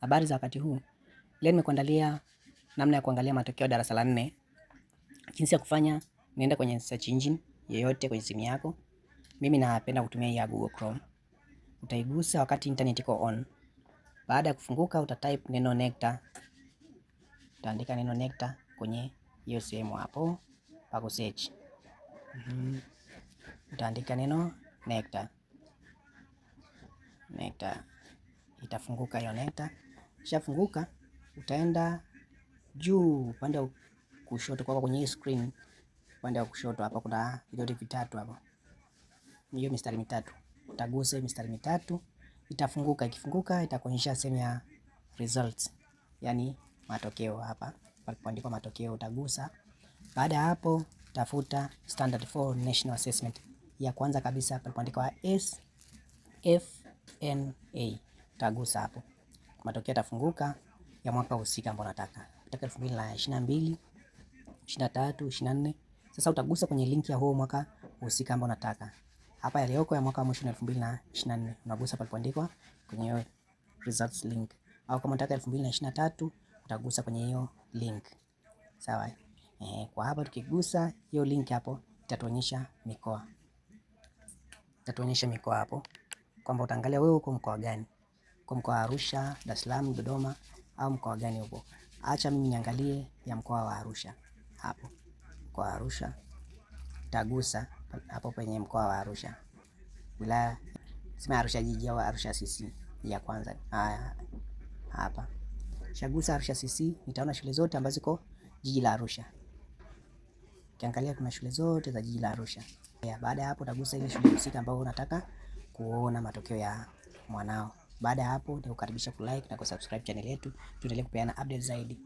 Habari za wakati huu. Leo nimekuandalia namna ya kuangalia matokeo ya darasa la 4. Jinsi ya kufanya, nenda kwenye search engine yoyote kwenye simu yako. Mimi napenda kutumia hii ya Google Chrome. Utaigusa wakati internet iko on. Baada ya kufunguka utatype neno NECTA. Utaandika neno NECTA kwenye hiyo sehemu hapo pa kusearch. Utaandika neno NECTA. NECTA. Itafunguka hiyo NECTA. Kishafunguka utaenda juu upande wa kushoto kwa kwenye screen, upande wa kushoto hapa kuna vidoti vitatu hapo. Hiyo mistari mitatu. Utagusa mistari mitatu, itafunguka. Ikifunguka itakuonyesha sehemu ya results. Yaani matokeo hapa. Palipoandikwa matokeo utagusa. Baada ya hapo tafuta Standard 4 National Assessment. Ya kwanza kabisa palipoandikwa SFNA. Utagusa hapo. Matokeo yatafunguka ya mwaka husika ambao unataka. Nataka 2022, 23, 24. Sasa utagusa kwenye link ya huo mwaka husika ambao unataka. Hapa yaliyoko ya mwaka mwisho 2024. Unagusa palipoandikwa kwenye hiyo results link. Au kama unataka 2023 utagusa kwenye hiyo link. Sawa? Kwa hapa tukigusa hiyo link hapo itatuonyesha mikoa. Itatuonyesha mikoa hapo kwamba utaangalia wewe uko mkoa gani. Kwa mkoa wa Arusha, Dar es Salaam, Dodoma au mkoa gani huko. Acha mimi niangalie ya mkoa wa Arusha. Hapo mkoa wa Arusha tagusa hapo penye mkoa wa Arusha. Wilaya sema Arusha jiji au Arusha CC ya kwanza. Hapa shagusa Arusha CC, nitaona shule zote ambazo ziko jiji la Arusha. Kiangalia kuna shule zote za jiji la Arusha. Baada ya hapo utagusa ile shule husika ambayo unataka kuona matokeo ya mwanao. Baada ya hapo nikukaribisha kulike na kusubscribe channel yetu, tuendelee kupeana update zaidi.